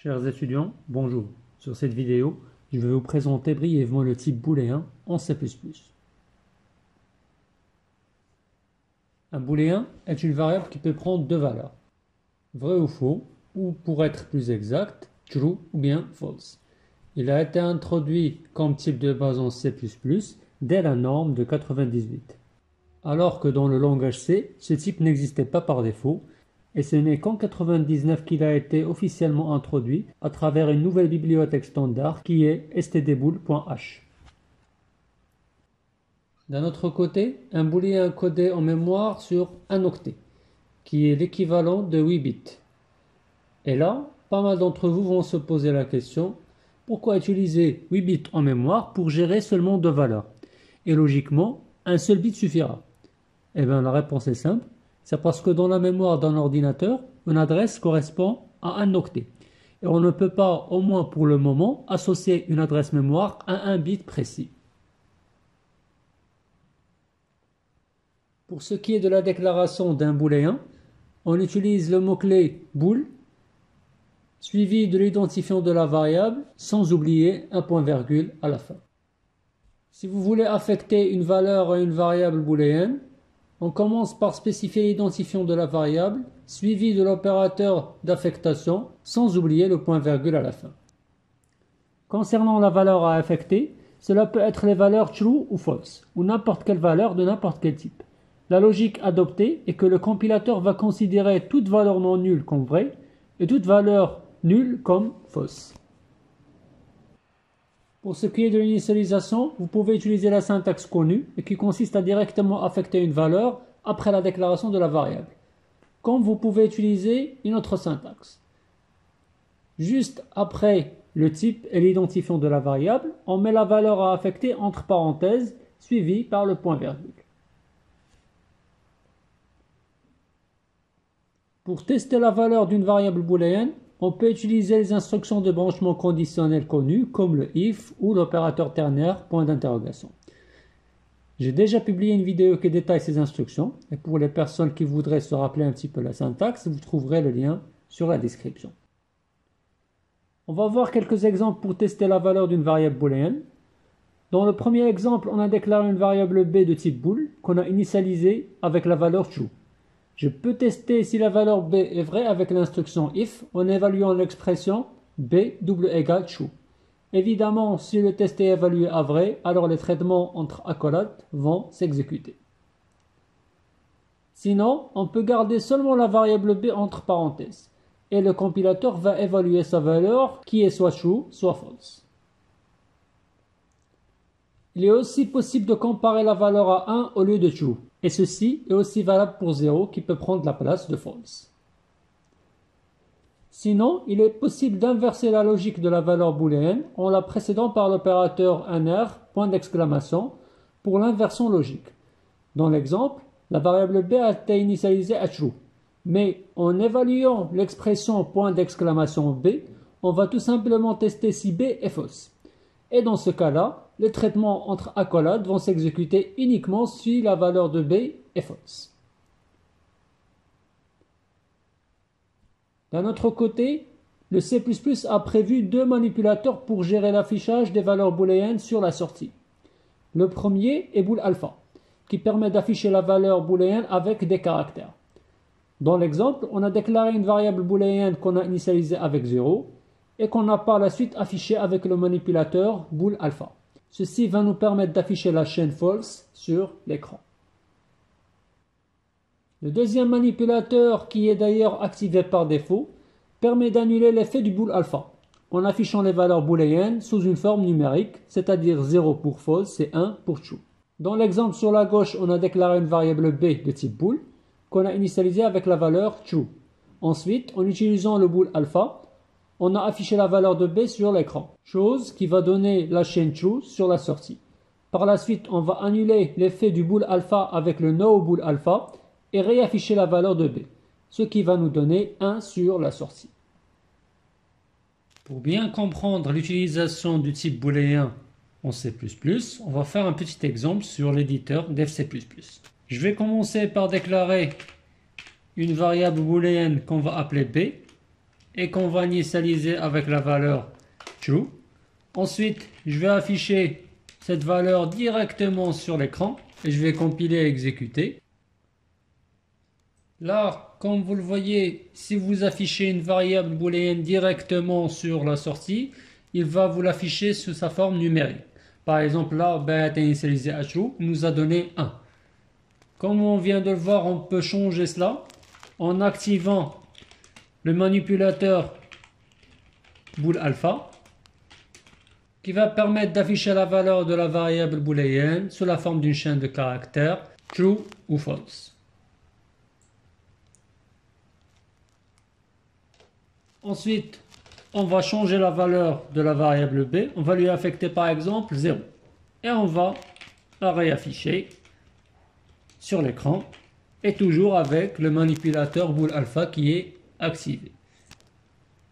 Chers étudiants, bonjour. Sur cette vidéo, je vais vous présenter brièvement le type booléen en C++. Un booléen est une variable qui peut prendre deux valeurs, vrai ou faux, ou pour être plus exact, true ou bien false. Il a été introduit comme type de base en C++ dès la norme de 98. Alors que dans le langage C, ce type n'existait pas par défaut, et ce n'est qu'en 99 qu'il a été officiellement introduit à travers une nouvelle bibliothèque standard qui est stdbool.h. D'un autre côté, un booléen codé en mémoire sur un octet, qui est l'équivalent de 8 bits. Et là, pas mal d'entre vous vont se poser la question, pourquoi utiliser 8 bits en mémoire pour gérer seulement deux valeurs? Et logiquement, un seul bit suffira. Eh bien, la réponse est simple. C'est parce que dans la mémoire d'un ordinateur, une adresse correspond à un octet. Et on ne peut pas, au moins pour le moment, associer une adresse mémoire à un bit précis. Pour ce qui est de la déclaration d'un booléen, on utilise le mot-clé bool, suivi de l'identifiant de la variable, sans oublier un point-virgule à la fin. Si vous voulez affecter une valeur à une variable booléenne, on commence par spécifier l'identifiant de la variable, suivi de l'opérateur d'affectation, sans oublier le point-virgule à la fin. Concernant la valeur à affecter, cela peut être les valeurs true ou false, ou n'importe quelle valeur de n'importe quel type. La logique adoptée est que le compilateur va considérer toute valeur non nulle comme vraie, et toute valeur nulle comme fausse. Pour ce qui est de l'initialisation, vous pouvez utiliser la syntaxe connue et qui consiste à directement affecter une valeur après la déclaration de la variable. Comme vous pouvez utiliser une autre syntaxe. Juste après le type et l'identifiant de la variable, on met la valeur à affecter entre parenthèses, suivie par le point-virgule. Pour tester la valeur d'une variable booléenne, on peut utiliser les instructions de branchement conditionnel connues comme le if ou l'opérateur ternaire point d'interrogation. J'ai déjà publié une vidéo qui détaille ces instructions et pour les personnes qui voudraient se rappeler un petit peu la syntaxe, vous trouverez le lien sur la description. On va voir quelques exemples pour tester la valeur d'une variable booléenne. Dans le premier exemple, on a déclaré une variable b de type bool qu'on a initialisée avec la valeur true. Je peux tester si la valeur b est vraie avec l'instruction if en évaluant l'expression b double égale true. Évidemment, si le test est évalué à vrai, alors les traitements entre accolades vont s'exécuter. Sinon, on peut garder seulement la variable b entre parenthèses et le compilateur va évaluer sa valeur qui est soit true, soit false. Il est aussi possible de comparer la valeur à 1 au lieu de true. Et ceci est aussi valable pour 0 qui peut prendre la place de false. Sinon, il est possible d'inverser la logique de la valeur booléenne en la précédant par l'opérateur nr, point d'exclamation, pour l'inversion logique. Dans l'exemple, la variable b a été initialisée à true. Mais en évaluant l'expression point d'exclamation b, on va tout simplement tester si b est fausse. Et dans ce cas-là, les traitements entre accolades vont s'exécuter uniquement si la valeur de b est fausse. D'un autre côté, le C++ a prévu deux manipulateurs pour gérer l'affichage des valeurs booléennes sur la sortie. Le premier est bool alpha, qui permet d'afficher la valeur booléenne avec des caractères. Dans l'exemple, on a déclaré une variable booléenne qu'on a initialisée avec 0 et qu'on a par la suite affichée avec le manipulateur bool alpha. Ceci va nous permettre d'afficher la chaîne false sur l'écran. Le deuxième manipulateur, qui est d'ailleurs activé par défaut, permet d'annuler l'effet du bool alpha en affichant les valeurs booléennes sous une forme numérique, c'est-à-dire 0 pour false et 1 pour true. Dans l'exemple sur la gauche, on a déclaré une variable b de type bool qu'on a initialisée avec la valeur true. Ensuite, en utilisant le bool alpha, on a affiché la valeur de b sur l'écran, chose qui va donner la chaîne true sur la sortie. Par la suite, on va annuler l'effet du bool alpha avec le no bool alpha et réafficher la valeur de b, ce qui va nous donner 1 sur la sortie. Pour bien comprendre l'utilisation du type booléen en C++, on va faire un petit exemple sur l'éditeur d'FC++. Je vais commencer par déclarer une variable booléenne qu'on va appeler b. et qu'on va initialiser avec la valeur true. Ensuite, je vais afficher cette valeur directement sur l'écran et je vais compiler et exécuter. Là, comme vous le voyez, si vous affichez une variable booléenne directement sur la sortie, il va vous l'afficher sous sa forme numérique. Par exemple, là, bet initialisé à true nous a donné 1. Comme on vient de le voir, on peut changer cela en activant le manipulateur bool alpha qui va permettre d'afficher la valeur de la variable booléenne sous la forme d'une chaîne de caractères true ou false. Ensuite, on va changer la valeur de la variable b. On va lui affecter par exemple 0. Et on va la réafficher sur l'écran. Et toujours avec le manipulateur bool alpha qui est activé.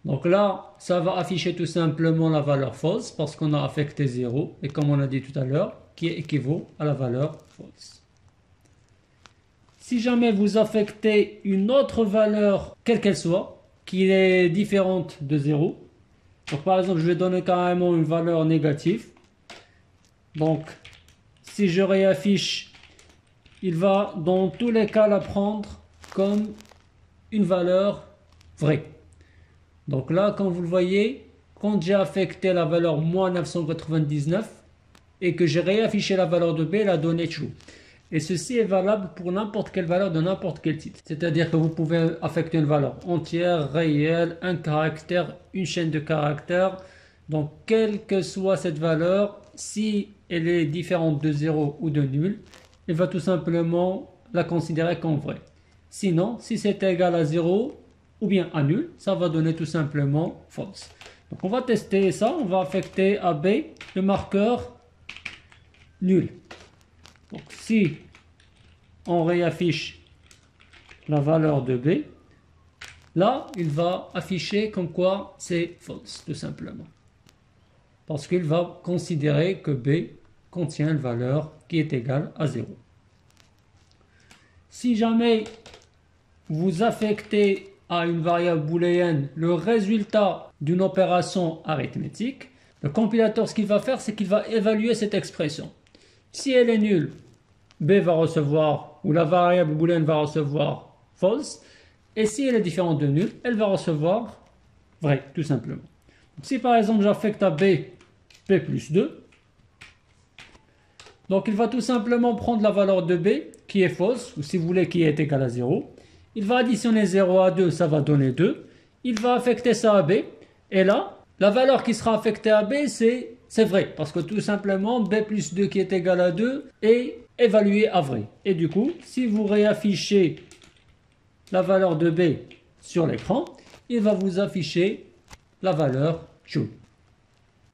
Donc là, ça va afficher tout simplement la valeur false parce qu'on a affecté 0. Et comme on a dit tout à l'heure, qui équivaut à la valeur false. Si jamais vous affectez une autre valeur, quelle qu'elle soit, qui est différente de 0. Donc par exemple, je vais donner carrément une valeur négative. Donc, si je réaffiche, il va dans tous les cas la prendre comme une valeur vraie. Donc là, comme vous le voyez, quand j'ai affecté la valeur moins 999 et que j'ai réaffiché la valeur de b, elle a donné true. Et ceci est valable pour n'importe quelle valeur de n'importe quel type. C'est-à-dire que vous pouvez affecter une valeur entière, réelle, un caractère, une chaîne de caractères. Donc, quelle que soit cette valeur, si elle est différente de 0 ou de nul, elle va tout simplement la considérer comme vraie. Sinon, si c'est égal à 0 ou bien à nul, ça va donner tout simplement false. Donc, on va tester ça. On va affecter à b le marqueur nul. Donc, si on réaffiche la valeur de b, là, il va afficher comme quoi c'est false, tout simplement. Parce qu'il va considérer que b contient une valeur qui est égale à 0. Si jamais vous affectez à une variable booléenne le résultat d'une opération arithmétique, le compilateur, ce qu'il va faire, c'est qu'il va évaluer cette expression. Si elle est nulle, b va recevoir, ou la variable booléenne va recevoir false. Et si elle est différente de nulle, elle va recevoir vrai, tout simplement. Donc, si par exemple j'affecte à b plus 2, donc il va tout simplement prendre la valeur de b qui est fausse, ou si vous voulez qui est égale à 0. Il va additionner 0 à 2, ça va donner 2. Il va affecter ça à b. Et là, la valeur qui sera affectée à b, c'est vrai, parce que tout simplement, b plus 2 qui est égal à 2 est évalué à vrai. Et du coup, si vous réaffichez la valeur de b sur l'écran, il va vous afficher la valeur true.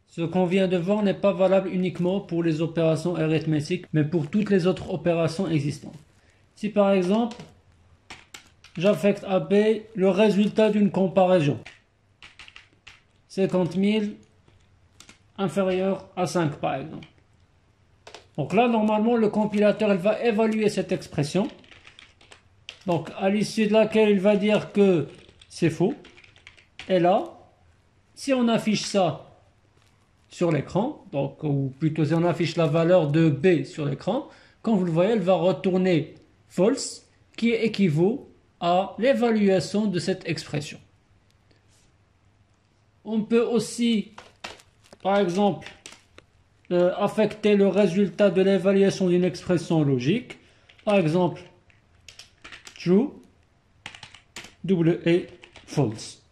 Ce qu'on vient de voir n'est pas valable uniquement pour les opérations arithmétiques, mais pour toutes les autres opérations existantes. Si par exemple, j'affecte à b le résultat d'une comparaison, 50 000 inférieur à 5 par exemple. Donc là, normalement, le compilateur il va évaluer cette expression. Donc, à l'issue de laquelle il va dire que c'est faux. Et là, si on affiche ça sur l'écran, donc, ou plutôt si on affiche la valeur de b sur l'écran, comme vous le voyez, elle va retourner false, qui équivaut à l'évaluation de cette expression. On peut aussi, par exemple, affecter le résultat de l'évaluation d'une expression logique. Par exemple, true, double et false.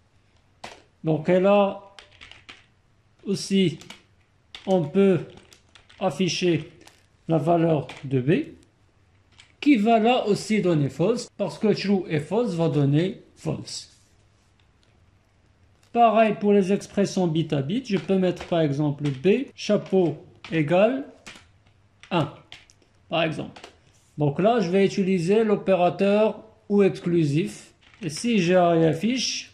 Donc là aussi, on peut afficher la valeur de b qui va là aussi donner false parce que true et false va donner false. Pareil pour les expressions bit à bit, je peux mettre par exemple b chapeau égale 1 par exemple. Donc là je vais utiliser l'opérateur ou exclusif et si je réaffiche,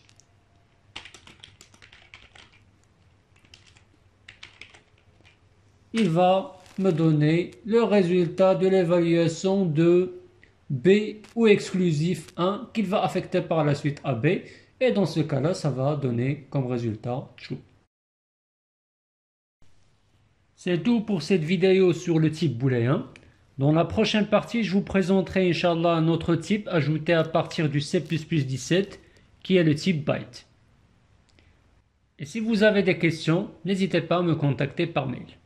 il va me donner le résultat de l'évaluation de b ou exclusif 1 qu'il va affecter par la suite à b Et dans ce cas-là, ça va donner comme résultat true. C'est tout pour cette vidéo sur le type booléen. Dans la prochaine partie, je vous présenterai Inch'Allah un autre type ajouté à partir du C++17 qui est le type byte. Et si vous avez des questions, n'hésitez pas à me contacter par mail.